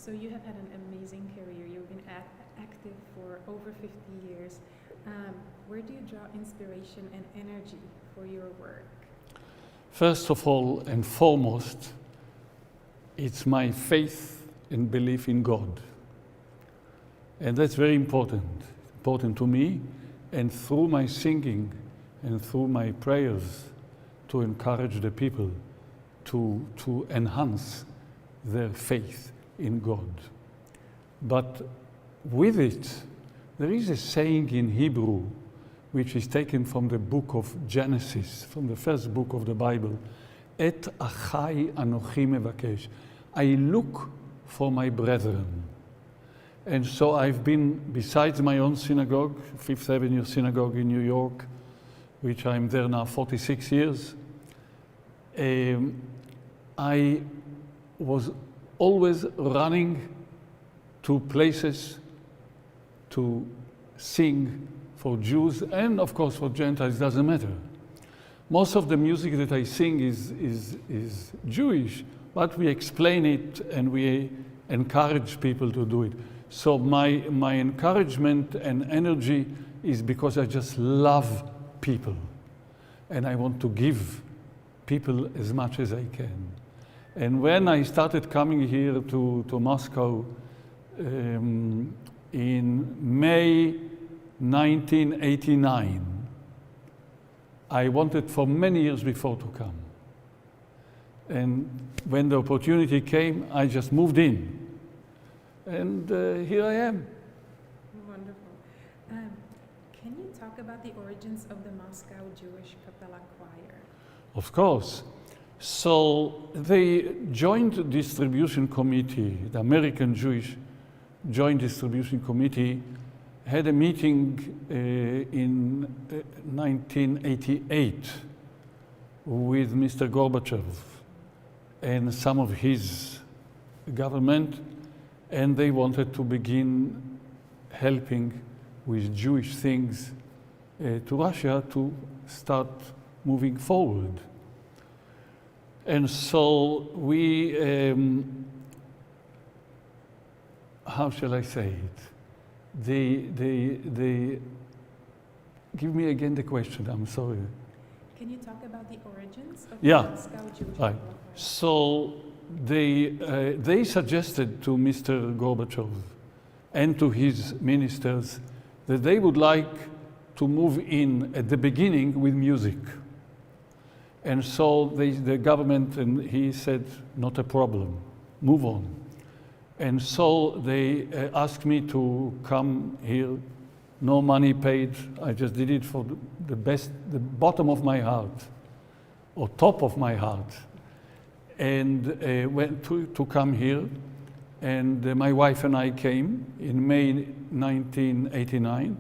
So you have had an amazing career. You've been active for over 50 years. Where do you draw inspiration and energy for your work? First of all and foremost, it's my faith and belief in God. And that's very important to me. And through my singing and through my prayers, to encourage the people to enhance their faith in God. But with it, there is a saying in Hebrew, which is taken from the book of Genesis, from the first book of the Bible. Et achai anochi mevakesh. I look for my brethren. And so I've been, besides my own synagogue, Fifth Avenue Synagogue in New York, which I'm there now 46 years, I was always running to places to sing for Jews and of course for Gentiles, doesn't matter. Most of the music that I sing is Jewish, but we explain it and we encourage people to do it. So my encouragement and energy is because I just love people and I want to give people as much as I can. And when I started coming here to Moscow in May 1989, I wanted for many years before to come. And when the opportunity came, I just moved in. And here I am. Wonderful. Can you talk about the origins of the Moscow Jewish Cappella Choir? Of course. So the Joint Distribution Committee, the American Jewish Joint Distribution Committee, had a meeting in 1988 with Mr. Gorbachev and some of his government, and they wanted to begin helping with Jewish things to Russia to start moving forward. And so we, how shall I say it? They give me again the question, I'm sorry. Can you talk about the origins of Yeah. the Moscow Jewish Right. Cappella Choir? So they suggested to Mr. Gorbachev and to his ministers that they would like to move in at the beginning with music. And so the government, and he said, not a problem, move on. And so they asked me to come here, no money paid. I just did it for the bottom of my heart, or top of my heart. And went to come here. And my wife and I came in May 1989.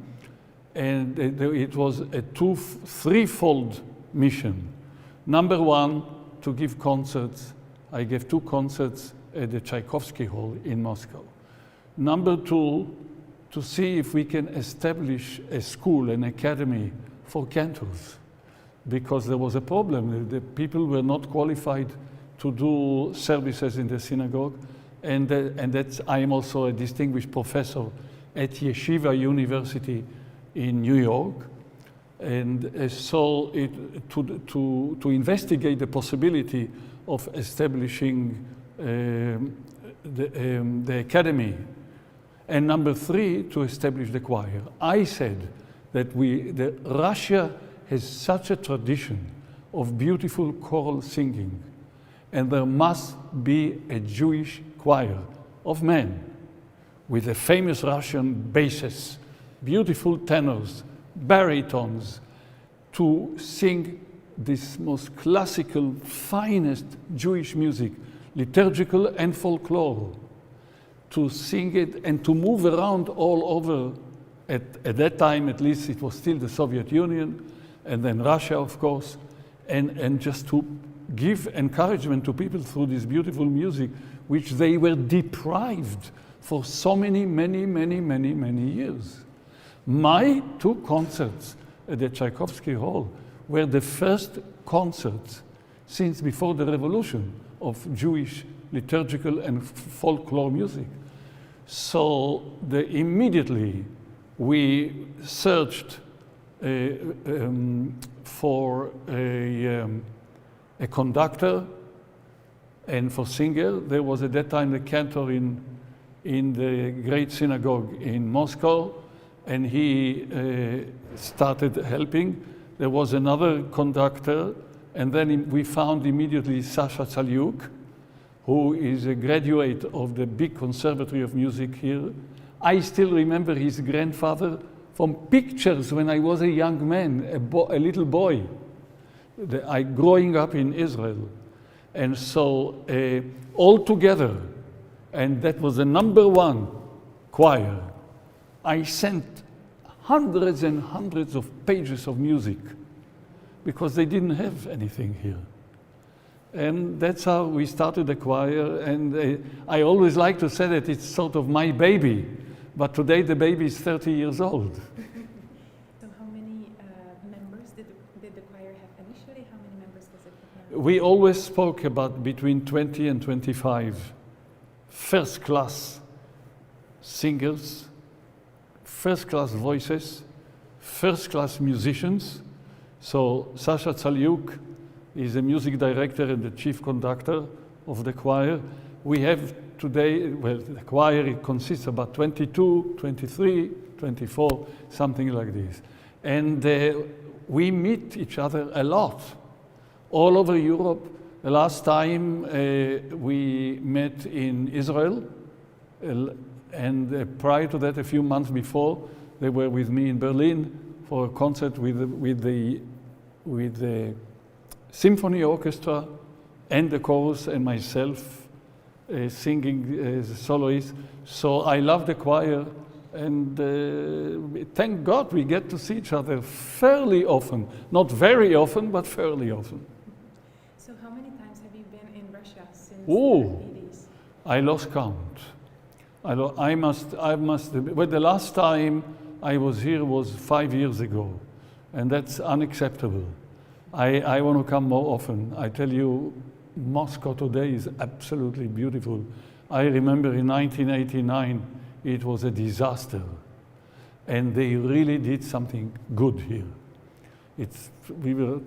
And it was a threefold mission. Number one, to give concerts. I gave 2 concerts at the Tchaikovsky Hall in Moscow. Number two, to see if we can establish a school, an academy for cantors, because there was a problem. The people were not qualified to do services in the synagogue, and that's, I am also a distinguished professor at Yeshiva University in New York. And so to investigate the possibility of establishing the academy. And number 3, to establish the choir. I said that Russia has such a tradition of beautiful choral singing, and there must be a Jewish choir of men with the famous Russian basses, beautiful tenors, baritones, to sing this most classical, finest Jewish music, liturgical and folklore, to sing it and to move around all over. At that time, at least, it was still the Soviet Union, and then Russia, of course, and just to give encouragement to people through this beautiful music, which they were deprived for so many years. My 2 concerts at the Tchaikovsky Hall were the first concerts since before the revolution of Jewish liturgical and folklore music. So immediately we searched for a conductor and for singer. There was at that time the Cantor in the great synagogue in Moscow, and he started helping. There was another conductor, and then we found immediately Sasha Tsaliuk, who is a graduate of the big conservatory of music here. I still remember his grandfather from pictures when I was a young man, a little boy, growing up in Israel. And so all together, and that was the #1 choir, I sent hundreds and hundreds of pages of music because they didn't have anything here. And that's how we started the choir. And I always like to say that it's sort of my baby, but today the baby is 30 years old. So how many members did the choir have initially? How many members does it have now? We always spoke about between 20 and 25 first-class singers, first-class voices, first-class musicians. So Sasha Tsaliuk is a music director and the chief conductor of the choir. We have today, well, the choir consists of about 22, 23, 24, something like this. And we meet each other a lot, all over Europe. The last time we met in Israel, and prior to that, a few months before, they were with me in Berlin for a concert with the symphony orchestra and the chorus and myself singing as a soloist. So I love the choir, and thank God we get to see each other fairly often. Not very often, but fairly often. So how many times have you been in Russia since Oh, the 80s? I lost count. I must, well, the last time I was here was 5 years ago, and that's unacceptable. I want to come more often. I tell you, Moscow today is absolutely beautiful. I remember in 1989, it was a disaster, and they really did something good here.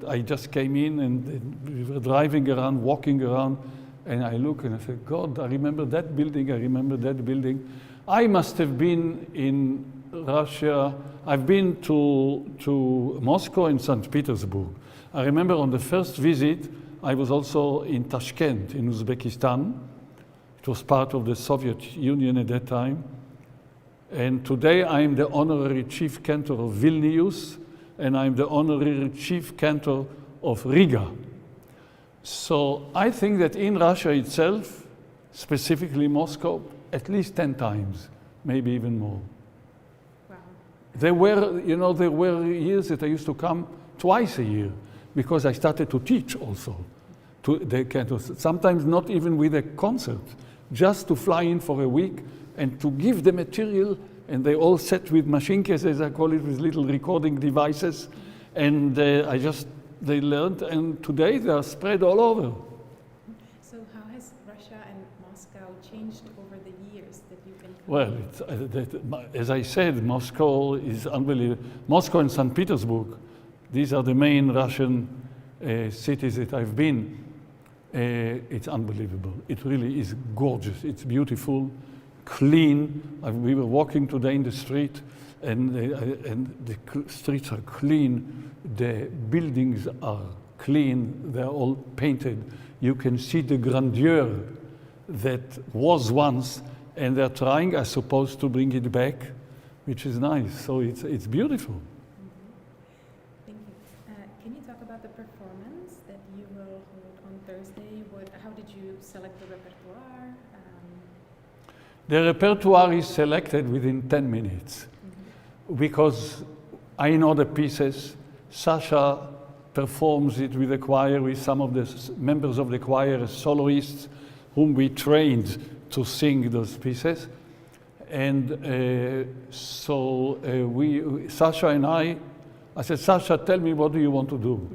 I just came in, and we were driving around, walking around, and I look and I said, God, I remember that building, I remember that building. I must have been in Russia. I've been to Moscow and St. Petersburg. I remember on the first visit, I was also in Tashkent, in Uzbekistan. It was part of the Soviet Union at that time. And today I am the honorary chief cantor of Vilnius, and I'm the honorary chief cantor of Riga. So I think that in Russia itself, specifically Moscow, at least 10 times, maybe even more. Wow. There were years that I used to come twice a year because I started to teach also to the cantors. Sometimes not even with a concert, just to fly in for a week and to give the material, and they all sat with machinkes, as I call it, with little recording devices, and they learned, and today they are spread all over. So how has Russia and Moscow changed over the years that you've been coming? Well, as I said, Moscow is unbelievable. Moscow and St. Petersburg, these are the main Russian cities that I've been. It's unbelievable. It really is gorgeous. It's beautiful, clean. We were walking today in the street, and the streets are clean. The buildings are clean. They're all painted. You can see the grandeur that was once, and they're trying, I suppose, to bring it back, which is nice. So it's beautiful. Thank you. Can you talk about the performance that you will hold on Thursday? How did you select the repertoire? The repertoire is selected within 10 minutes because I know the pieces. Sasha performs it with the choir, with some of the members of the choir as soloists whom we trained to sing those pieces. And Sasha and I said, Sasha, tell me, what do you want to do?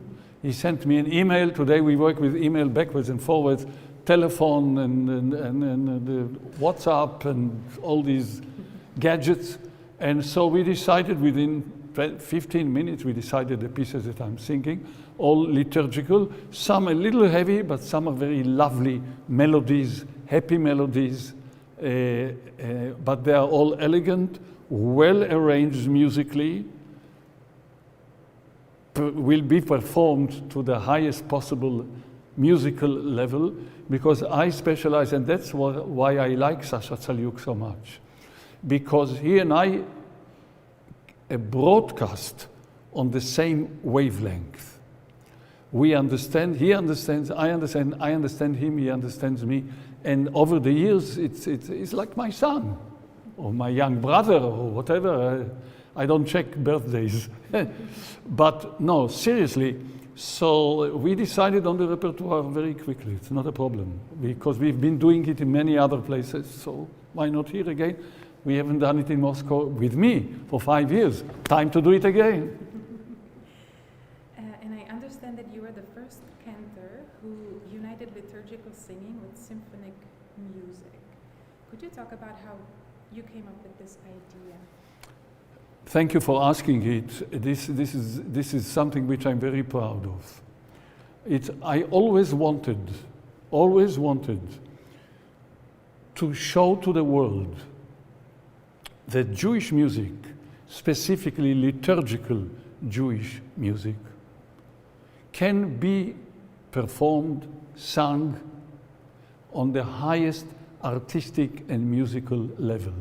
He sent me an email. Today we work with email backwards and forwards. telephone and the WhatsApp and all these gadgets. And so we decided within 15 minutes, we decided the pieces that I'm singing, all liturgical, some a little heavy, but some are very lovely melodies, happy melodies, but they are all elegant, well arranged musically, will be performed to the highest possible musical level, because I specialize, and that's why I like Sasha Tsaliuk so much, because he and I broadcast on the same wavelength. We understand, he understands, I understand him, he understands me, and over the years it's like my son, or my young brother, or whatever. I don't check birthdays. But no, seriously, so we decided on the repertoire very quickly. It's not a problem, because we've been doing it in many other places, so why not here again? We haven't done it in Moscow with me for 5 years. Time to do it again. And I understand that you were the first cantor who united liturgical singing with symphonic music. Could you talk about how you came up with this idea? Thank you for asking it. This is something which I'm very proud of. I always wanted to show to the world that Jewish music, specifically liturgical Jewish music, can be performed, sung on the highest artistic and musical level.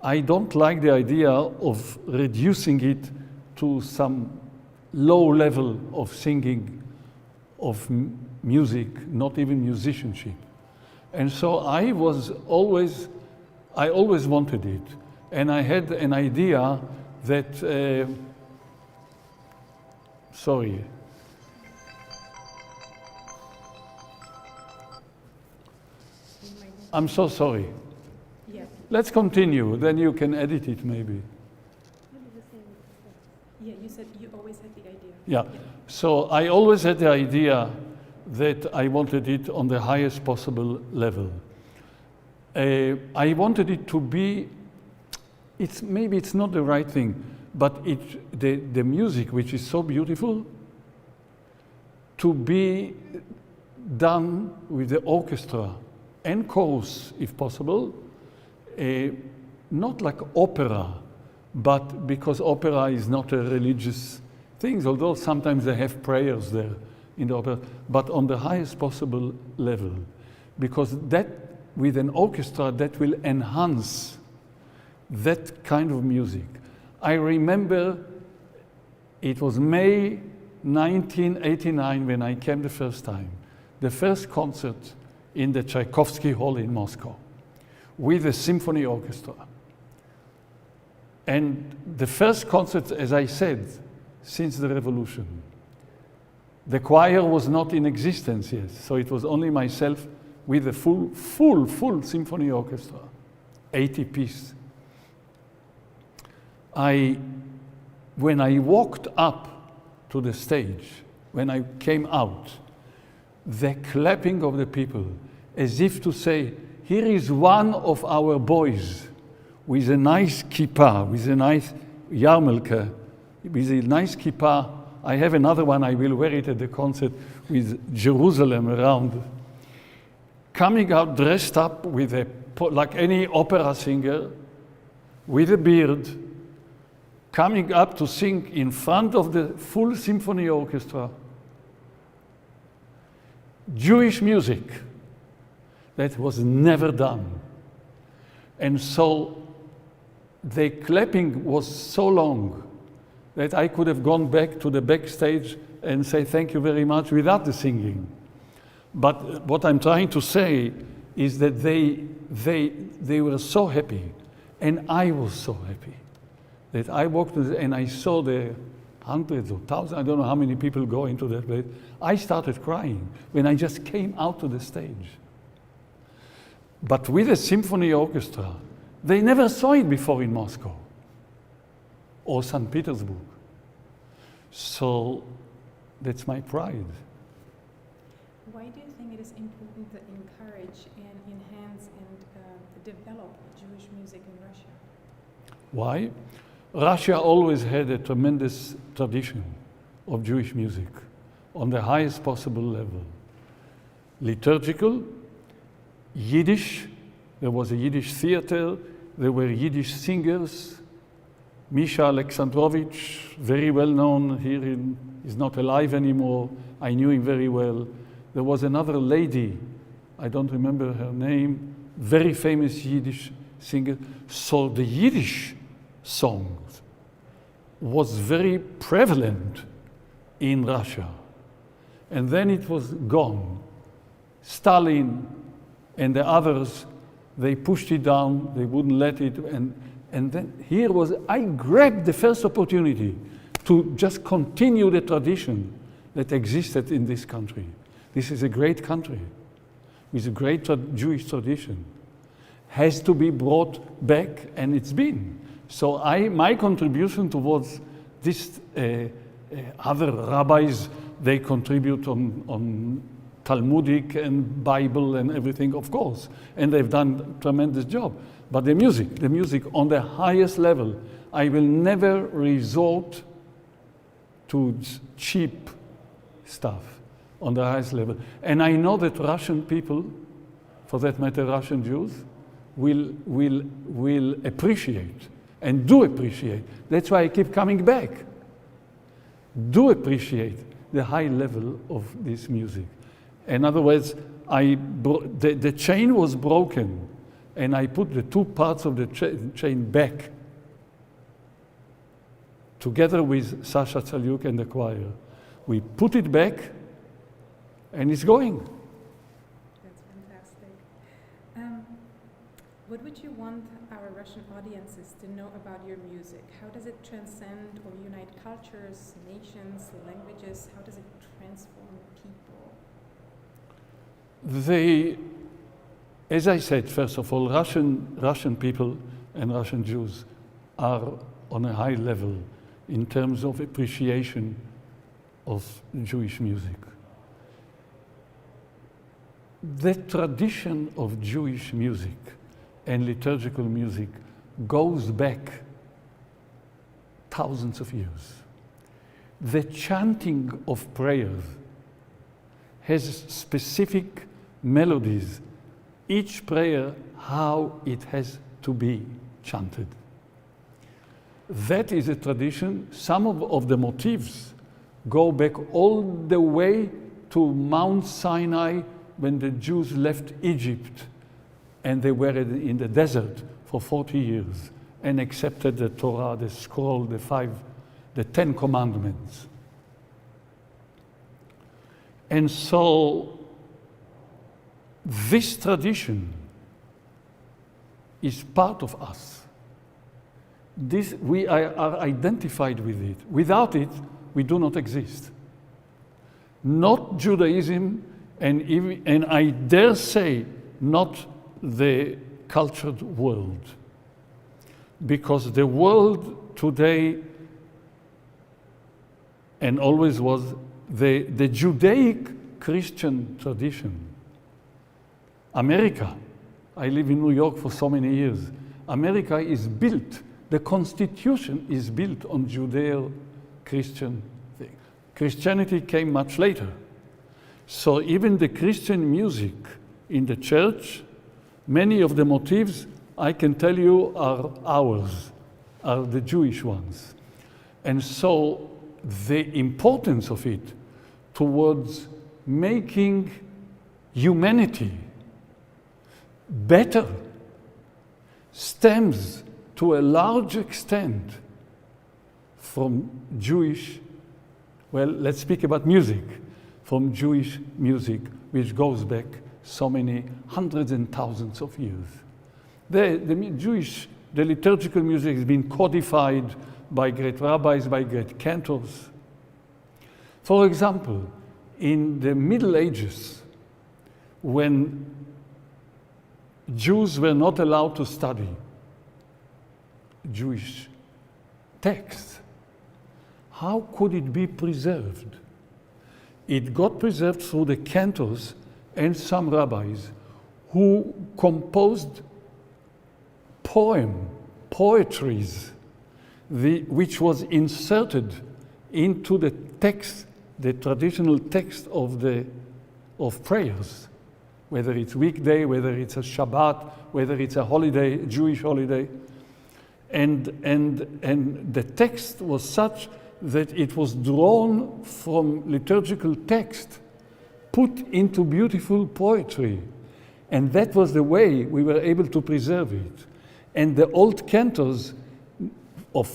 I don't like the idea of reducing it to some low level of singing, of music, not even musicianship. And so I always wanted it. And I had an idea that, sorry. I'm so sorry. Yeah. Let's continue, then you can edit it maybe. Yeah, you said you always had the idea. Yeah. So I always had the idea that I wanted it on the highest possible level. I wanted it to be, maybe it's not the right thing, but the music, which is so beautiful, to be done with the orchestra and chorus, if possible, not like opera, but because opera is not a religious thing, although sometimes they have prayers there in the opera, but on the highest possible level, because that, with an orchestra, that will enhance that kind of music. I remember it was May 1989 when I came the first time, the first concert in the Tchaikovsky Hall in Moscow with a symphony orchestra. And the first concert, as I said, since the revolution. The choir was not in existence yet, so it was only myself with a full symphony orchestra, 80 piece. When I walked up to the stage, when I came out, the clapping of the people, as if to say, here is one of our boys with a nice kippah, with a nice yarmulke, with a nice kippah. I have another one, I will wear it at the concert, with Jerusalem around. Coming out dressed up with like any opera singer, with a beard, coming up to sing in front of the full symphony orchestra. Jewish music that was never done. And so the clapping was so long that I could have gone back to the backstage and say thank you very much without the singing. But what I'm trying to say is that they were so happy, and I was so happy, that I walked and I saw the hundreds of thousands, I don't know how many people go into that place. I started crying when I just came out to the stage. But with a symphony orchestra, they never saw it before in Moscow or St. Petersburg. So that's my pride. Why do you think it is important to encourage and enhance and develop Jewish music in Russia? Why? Russia always had a tremendous tradition of Jewish music on the highest possible level. Liturgical, Yiddish, there was a Yiddish theater, there were Yiddish singers. Misha Alexandrovich, very well known here, is not alive anymore. I knew him very well. There was another lady, I don't remember her name, very famous Yiddish singer. So the Yiddish songs was very prevalent in Russia. And then it was gone. Stalin and the others, they pushed it down, they wouldn't let it, and then here was, I grabbed the first opportunity to just continue the tradition that existed in this country. This is a great country with a great Jewish tradition. Has to be brought back, and it's been. So my contribution towards this, other rabbis, they contribute on Talmudic and Bible and everything, of course, and they've done a tremendous job. But the music on the highest level, I will never resort to cheap stuff on the highest level. And I know that Russian people, for that matter Russian Jews, will appreciate and do appreciate. That's why I keep coming back. Do appreciate the high level of this music. In other words, the chain was broken, and I put the two parts of the chain back together with Sasha Tsaliuk and the choir. We put it back, and it's going. That's fantastic. What would you want our Russian audiences to know about your music? How does it transcend or unite cultures, nations, languages? How does it transform people? As I said, first of all, Russian people and Russian Jews are on a high level in terms of appreciation of Jewish music. The tradition of Jewish music and liturgical music goes back thousands of years. The chanting of prayers has specific melodies, each prayer how it has to be chanted. That is a tradition. Some of the motifs go back all the way to Mount Sinai when the Jews left Egypt and they were in the desert for 40 years and accepted the Torah, the scroll, the 10 commandments. And so this tradition is part of us. We are identified with it. Without it, we do not exist. Not Judaism, and I dare say, not the cultured world. Because the world today, and always was, the Judaic Christian tradition. America, I live in New York for so many years. America is built, the Constitution is built on Judeo-Christian thing. Christianity came much later. So even the Christian music in the church, many of the motifs, I can tell you, are ours, are the Jewish ones. And so the importance of it towards making humanity better stems to a large extent from Jewish, well, let's speak about music, from Jewish music, which goes back so many hundreds and thousands of years. The liturgical music has been codified by great rabbis, by great cantors. For example, in the Middle Ages, when Jews were not allowed to study Jewish texts, how could it be preserved? It got preserved through the cantors and some rabbis who composed poetries, which was inserted into the text, the traditional text of prayers, whether it's weekday, whether it's a Shabbat, whether it's a holiday, Jewish holiday. And the text was such that it was drawn from liturgical text, put into beautiful poetry. And that was the way we were able to preserve it. And the old cantors of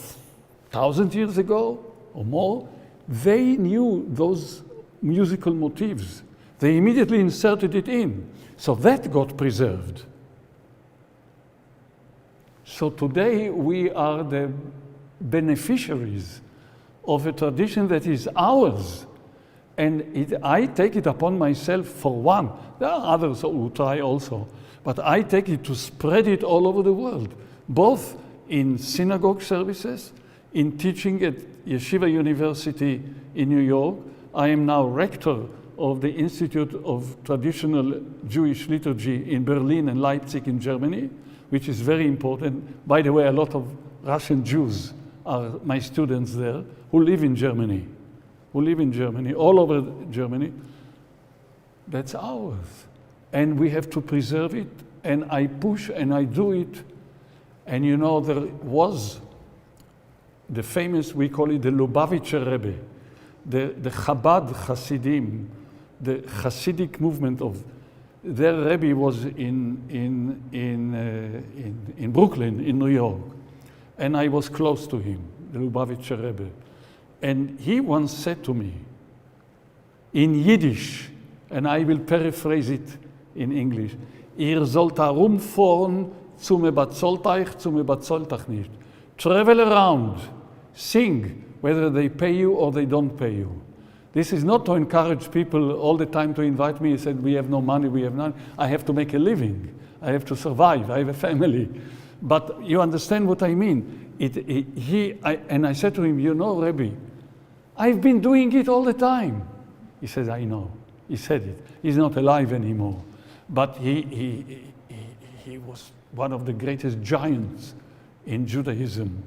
1,000 years ago or more, they knew those musical motifs. They immediately inserted it in. So that got preserved. So today we are the beneficiaries of a tradition that is ours. And I take it upon myself for one. There are others who try also. But I take it to spread it all over the world, both in synagogue services, in teaching at Yeshiva University in New York. I am now rector of the Institute of Traditional Jewish Liturgy in Berlin and Leipzig in Germany, which is very important. By the way, a lot of Russian Jews are my students there who live in Germany, all over Germany. That's ours. And we have to preserve it, and I push and I do it. And you know, there was the famous, we call it the Lubavitcher Rebbe, the Chabad Hasidim, the Hasidic movement of their Rebbe was in Brooklyn, in New York. And I was close to him, the Lubavitcher Rebbe. And he once said to me, in Yiddish, and I will paraphrase it in English, ihr sollt herumfahren zum überzeugt euch, zum überzeugt euch nicht. Travel around, sing, whether they pay you or they don't pay you. This is not to encourage people all the time to invite me and say, we have no money, we have none. I have to make a living. I have to survive. I have a family. But you understand what I mean. And I said to him, you know, Rebbe, I've been doing it all the time. He says, I know. He said it. He's not alive anymore. But he was one of the greatest giants in Judaism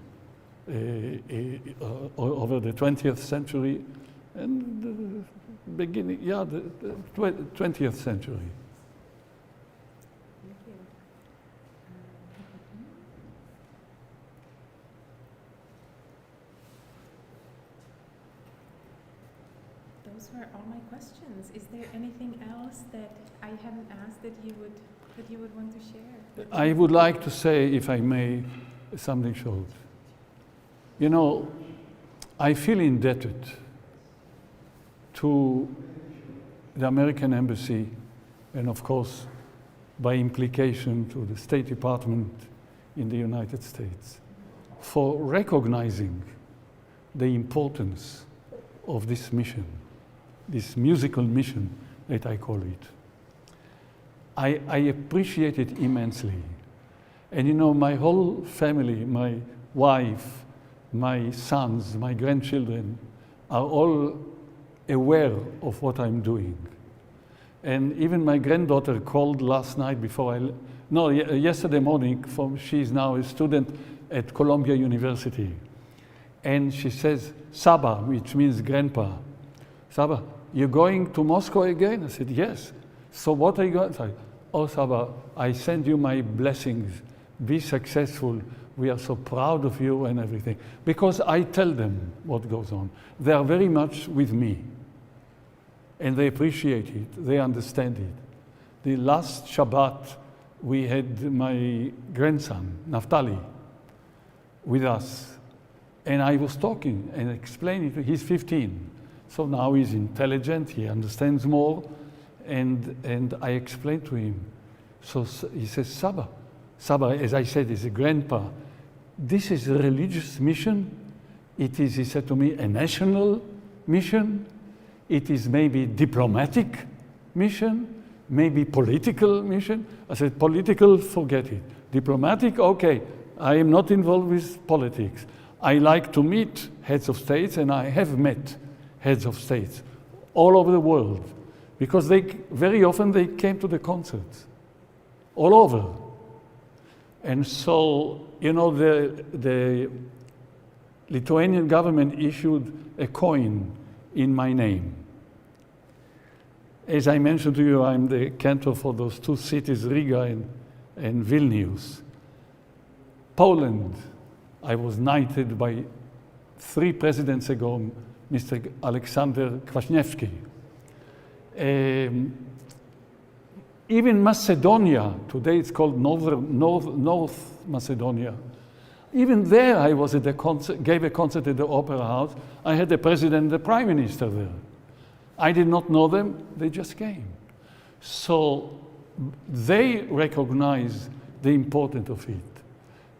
over the 20th century and the beginning, the 20th century. Thank you. Those were all my questions. Is there anything else that I haven't asked that you would want to share? I would like to say, if I may, something short. You know, I feel indebted to the American Embassy and, of course, by implication, to the State Department in the United States for recognizing the importance of this mission, this musical mission that I call it. I appreciate it immensely. And you know, my whole family, my wife, my sons, my grandchildren are all aware of what I'm doing. And even my granddaughter called last night yesterday morning, she's now a student at Columbia University. And she says, Saba, which means grandpa. Saba, you're going to Moscow again? I said, yes. So what are you going to say? Oh, Saba, I send you my blessings. Be successful. We are so proud of you and everything. Because I tell them what goes on. They are very much with me. And they appreciate it. They understand it. The last Shabbat, we had my grandson, Naftali, with us. And I was talking and explaining to him. He's 15. So now he's intelligent. He understands more. And I explained to him. So he says, Saba, as I said, is a grandpa. This is a religious mission. It is, he said to me, a national mission. It is maybe diplomatic mission, maybe political mission. I said, political, forget it. Diplomatic, okay. I am not involved with politics. I like to meet heads of states, and I have met heads of states all over the world. because very often they came to the concerts, all over. And so, you know, the Lithuanian government issued a coin in my name. As I mentioned to you, I'm the cantor for those two cities, Riga and Vilnius. Poland, I was knighted by 3 presidents ago, Mr. Alexander Kwaśniewski. Even Macedonia, today it's called North Macedonia. Even there I was at the concert, gave a concert at the Opera House. I had the president and the prime minister there. I did not know them, they just came. So they recognize the importance of it.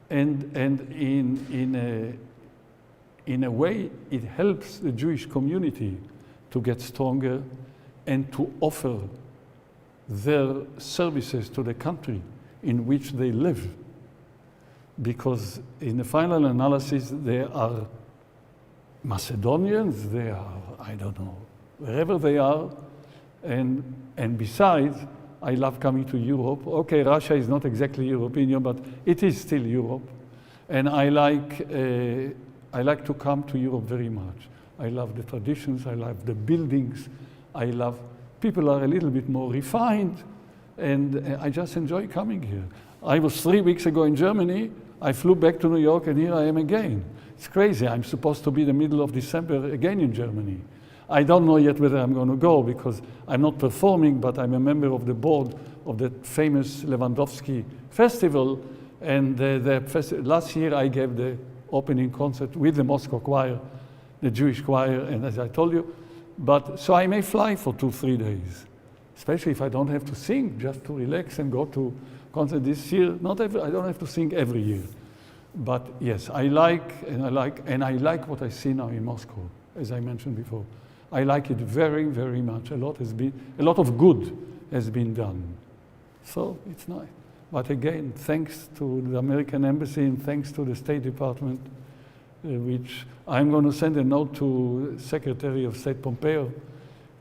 And in a way, it helps the Jewish community to get stronger and to offer their services to the country in which they live. Because in the final analysis, they are Macedonians, they are, I don't know, wherever they are. And besides, I love coming to Europe. Okay, Russia is not exactly European, but it is still Europe. And I like to come to Europe very much. I love the traditions, I love the buildings, I love, people are a little bit more refined, and I just enjoy coming here. I was 3 weeks ago in Germany, I flew back to New York, and here I am again. It's crazy, I'm supposed to be the middle of December again in Germany. I don't know yet whether I'm going to go because I'm not performing, but I'm a member of the board of the famous Lewandowski Festival. And last year I gave the opening concert with the Moscow choir, the Jewish choir, and as I told you. But so I may fly for 2-3 days, especially if I don't have to sing, just to relax and go to concert this year. I don't have to sing every year. But yes, I like what I see now in Moscow, as I mentioned before. I like it very, very much. A lot of good has been done. So it's nice. But again, thanks to the American Embassy and thanks to the State Department, which I'm going to send a note to Secretary of State Pompeo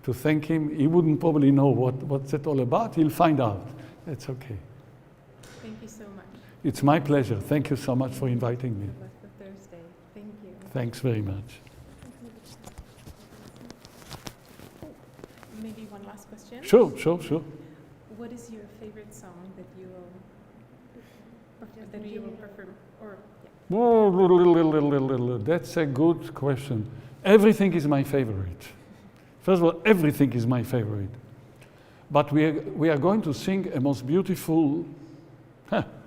to thank him. He wouldn't probably know what's it all about. He'll find out. It's okay. Thank you so much. It's my pleasure. Thank you so much for inviting me. Good luck for Thursday. Thank you. Thanks very much. Maybe one last question. Sure. What is your favorite song that you will perform? Or That's a good question. Everything is my favorite. First of all, everything is my favorite. But we are going to sing a most beautiful,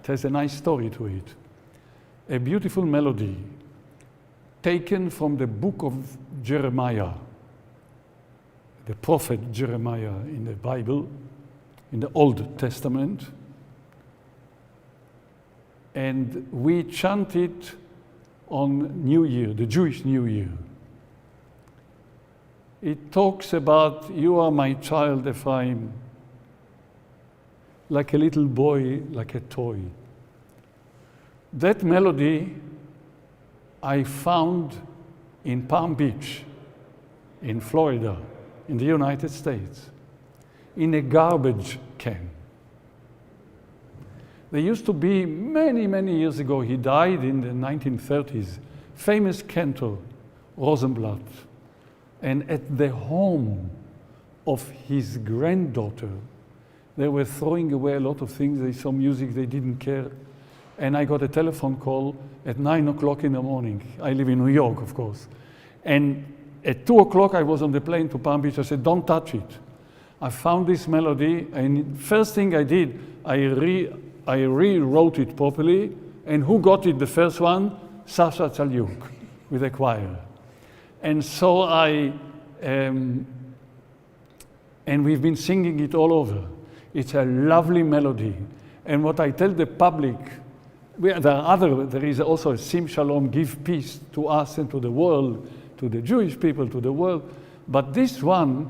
there's a nice story to it. A beautiful melody taken from the book of Jeremiah, the prophet Jeremiah in the Bible, in the Old Testament. And we chant it on New Year, the Jewish New Year. It talks about, you are my child, Ephraim, like a little boy, like a toy. That melody I found in Palm Beach, in Florida, in the United States, in a garbage can. There used to be, many, many years ago, he died in the 1930s, famous cantor, Rosenblatt. And at the home of his granddaughter, they were throwing away a lot of things. They saw music, they didn't care. And I got a telephone call at 9 o'clock in the morning. I live in New York, of course. And at 2 o'clock, I was on the plane to Palm Beach. I said, don't touch it. I found this melody, and first thing I did, I rewrote it properly. And who got it, the first one? Sasha Tsaliuk, with a choir. And so and we've been singing it all over. It's a lovely melody. And what I tell the public, there is also a Sim Shalom, give peace to us and to the world, to the Jewish people, to the world. But this one,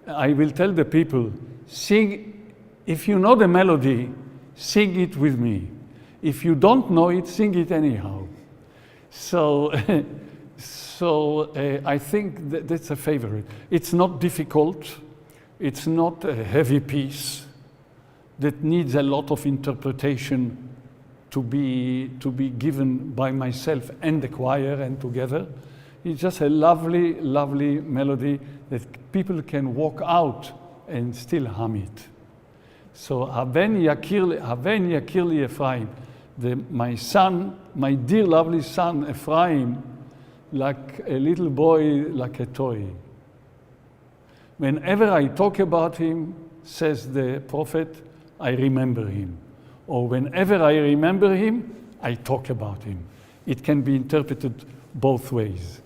I will tell the people, sing, if you know the melody, sing it with me. If you don't know it, sing it anyhow. So I think that's a favorite. It's not difficult. It's not a heavy piece that needs a lot of interpretation to be given by myself and the choir and together. It's just a lovely, lovely melody that people can walk out and still hum it. So, Haven Yakir li Ephraim, my son, my dear lovely son Ephraim, like a little boy, like a toy. Whenever I talk about him, says the prophet, I remember him. Or whenever I remember him, I talk about him. It can be interpreted both ways.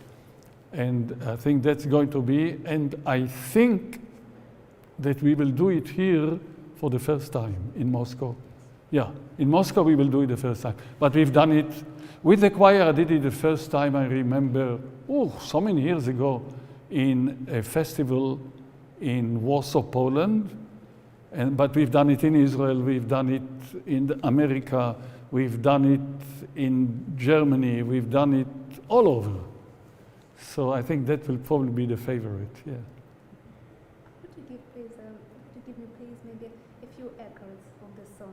And I think that's going to be, and I think that we will do it here for the first time in Moscow. Yeah, in Moscow we will do it the first time. But we've done it with the choir. I did it the first time, I remember, so many years ago, in a festival in Warsaw, Poland. But we've done it in Israel, we've done it in America, we've done it in Germany, we've done it all over. So I think that will probably be the favorite, yeah. Could you give me please maybe a few echoes of the song,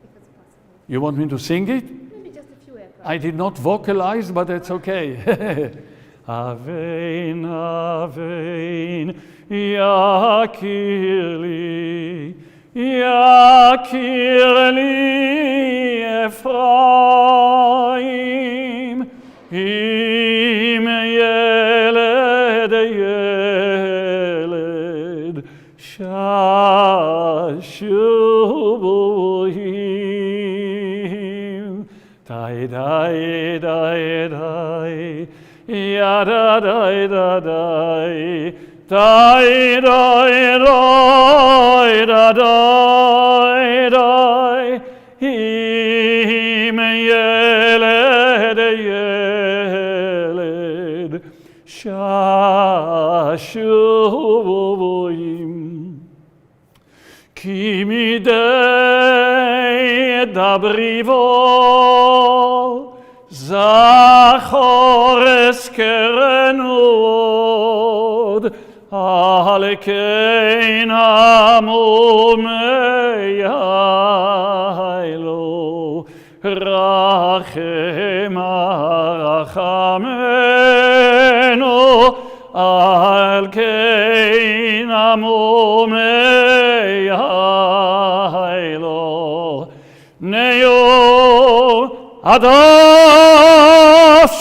if it's possible? You want me to sing it? Maybe just a few echoes. I did not vocalize, but that's okay. Avein, Avein, Yakir li Ephraim, im yeled yeled shashubuhim, dai dai dai dai, ya da dai da dai, dai dai dai da dai dai, im yeled yeled shashubuhim, ki midei dabrivo zachor eskerenod al kein amumeyaylo rachem arachameno al kein amumeyaylo neo adaf